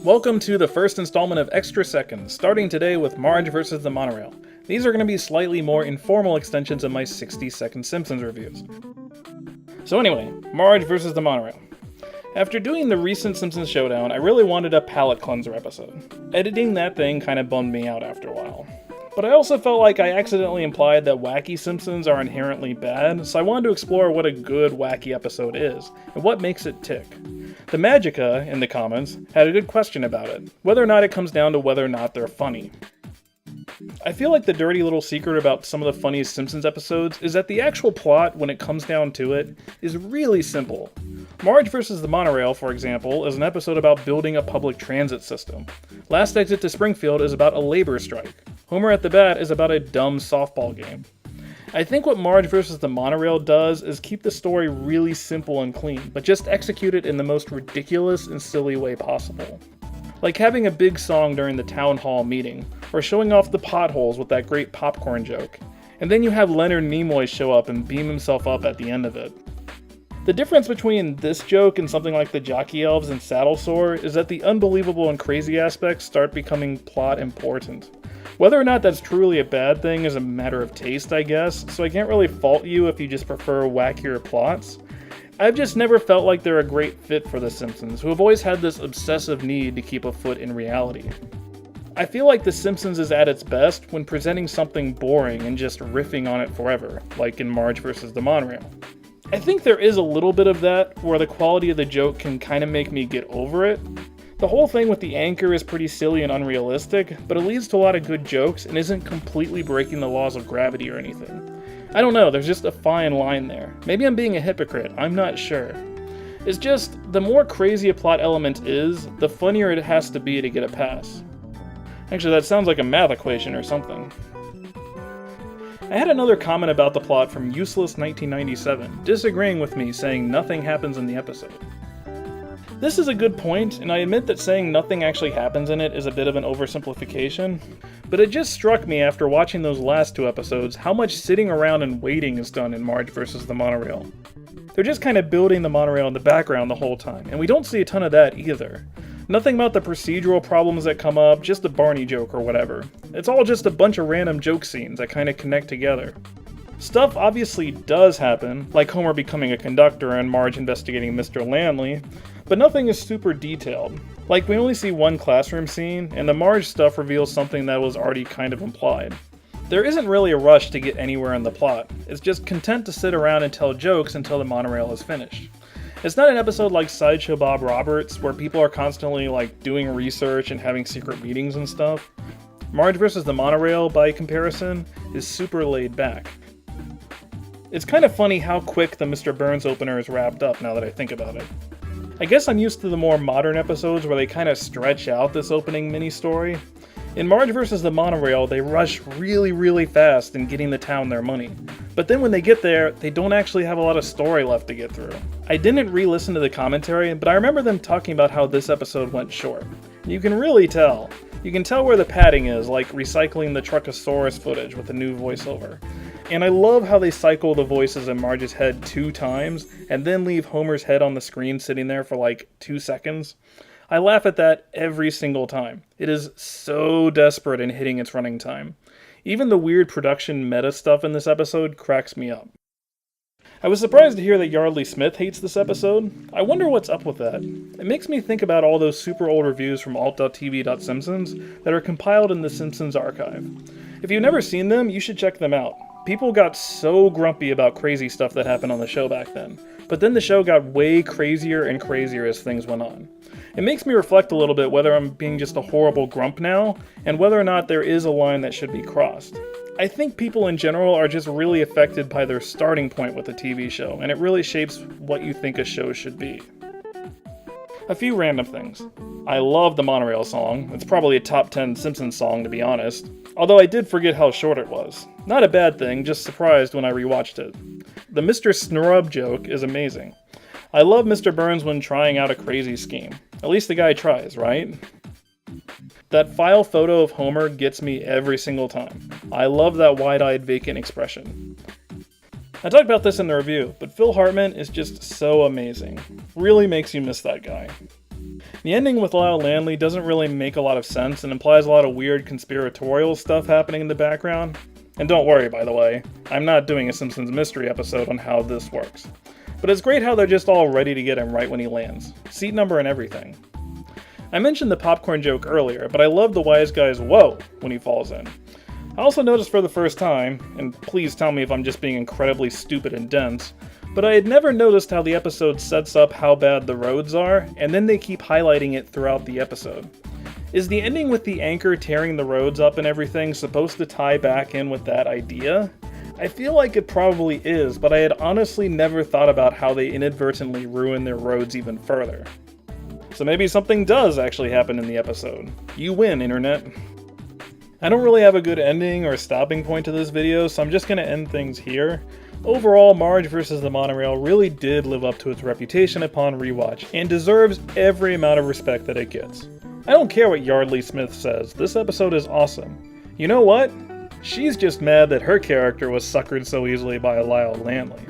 Welcome to the first installment of Extra Seconds, starting today with Marge vs. the Monorail. These are going to be slightly more informal extensions of my 60-second Simpsons reviews. So anyway, Marge vs. the Monorail. After doing the recent Simpsons Showdown, I really wanted a palate cleanser episode. Editing that thing kind of bummed me out after a while. But I also felt like I accidentally implied that wacky Simpsons are inherently bad, so I wanted to explore what a good wacky episode is, and what makes it tick. The Magica, in the comments, had a good question about it, whether or not it comes down to whether or not they're funny. I feel like the dirty little secret about some of the funniest Simpsons episodes is that the actual plot, when it comes down to it, is really simple. Marge vs. the Monorail, for example, is an episode about building a public transit system. Last Exit to Springfield is about a labor strike. Homer at the Bat is about a dumb softball game. I think what Marge vs. the Monorail does is keep the story really simple and clean, but just execute it in the most ridiculous and silly way possible. Like having a big song during the town hall meeting, or showing off the potholes with that great popcorn joke. And then you have Leonard Nimoy show up and beam himself up at the end of it. The difference between this joke and something like the Jockey Elves and Saddle Sore is that the unbelievable and crazy aspects start becoming plot important. Whether or not that's truly a bad thing is a matter of taste, I guess, so I can't really fault you if you just prefer wackier plots. I've just never felt like they're a great fit for The Simpsons, who have always had this obsessive need to keep a foot in reality. I feel like The Simpsons is at its best when presenting something boring and just riffing on it forever, like in Marge vs. the Monorail. I think there is a little bit of that, where the quality of the joke can kind of make me get over it. The whole thing with the anchor is pretty silly and unrealistic, but it leads to a lot of good jokes and isn't completely breaking the laws of gravity or anything. I don't know, there's just a fine line there. Maybe I'm being a hypocrite, I'm not sure. It's just, the more crazy a plot element is, the funnier it has to be to get a pass. Actually, that sounds like a math equation or something. I had another comment about the plot from Useless1997, disagreeing with me, saying nothing happens in the episode. This is a good point, and I admit that saying nothing actually happens in it is a bit of an oversimplification, but it just struck me after watching those last two episodes how much sitting around and waiting is done in Marge vs. the Monorail. They're just kind of building the monorail in the background the whole time, and we don't see a ton of that either. Nothing about the procedural problems that come up, just a Barney joke or whatever. It's all just a bunch of random joke scenes that kind of connect together. Stuff obviously does happen, like Homer becoming a conductor and Marge investigating Mr. Landley, but nothing is super detailed. Like, we only see one classroom scene, and the Marge stuff reveals something that was already kind of implied. There isn't really a rush to get anywhere in the plot, it's just content to sit around and tell jokes until the monorail is finished. It's not an episode like Sideshow Bob Roberts, where people are constantly doing research and having secret meetings and stuff. Marge vs. the Monorail, by comparison, is super laid back. It's kind of funny how quick the Mr. Burns opener is wrapped up now that I think about it. I guess I'm used to the more modern episodes where they kind of stretch out this opening mini-story. In Marge vs. the Monorail, they rush really fast in getting the town their money. But then when they get there, they don't actually have a lot of story left to get through. I didn't re-listen to the commentary, but I remember them talking about how this episode went short. You can really tell. You can tell where the padding is, like recycling the Truckosaurus footage with a new voiceover. And I love how they cycle the voices in Marge's head 2 times, and then leave Homer's head on the screen sitting there for 2 seconds. I laugh at that every single time. It is so desperate in hitting its running time. Even the weird production meta stuff in this episode cracks me up. I was surprised to hear that Yardley Smith hates this episode. I wonder what's up with that. It makes me think about all those super old reviews from alt.tv.simpsons that are compiled in the Simpsons archive. If you've never seen them, you should check them out. People got so grumpy about crazy stuff that happened on the show back then, but then the show got way crazier and crazier as things went on. It makes me reflect a little bit whether I'm being just a horrible grump now, and whether or not there is a line that should be crossed. I think people in general are just really affected by their starting point with a TV show, and it really shapes what you think a show should be. A few random things. I love the Monorail song. It's probably a top 10 Simpsons song, to be honest. Although I did forget how short it was. Not a bad thing, just surprised when I rewatched it. The Mr. Snrub joke is amazing. I love Mr. Burns when trying out a crazy scheme. At least the guy tries, right? That file photo of Homer gets me every single time. I love that wide-eyed vacant expression. I talked about this in the review, but Phil Hartman is just so amazing. Really makes you miss that guy. The ending with Lyle Landley doesn't really make a lot of sense and implies a lot of weird conspiratorial stuff happening in the background. And don't worry, by the way, I'm not doing a Simpsons mystery episode on how this works. But it's great how they're just all ready to get him right when he lands. Seat number and everything. I mentioned the popcorn joke earlier, but I love the wise guy's whoa when he falls in. I also noticed for the first time, and please tell me if I'm just being incredibly stupid and dense, but I had never noticed how the episode sets up how bad the roads are, and then they keep highlighting it throughout the episode. Is the ending with the anchor tearing the roads up and everything supposed to tie back in with that idea? I feel like it probably is, but I had honestly never thought about how they inadvertently ruin their roads even further. So maybe something does actually happen in the episode. You win, internet. I don't really have a good ending or stopping point to this video, so I'm just going to end things here. Overall, Marge vs. the Monorail really did live up to its reputation upon rewatch, and deserves every amount of respect that it gets. I don't care what Yardley Smith says, this episode is awesome. You know what? She's just mad that her character was suckered so easily by Lyle Landley.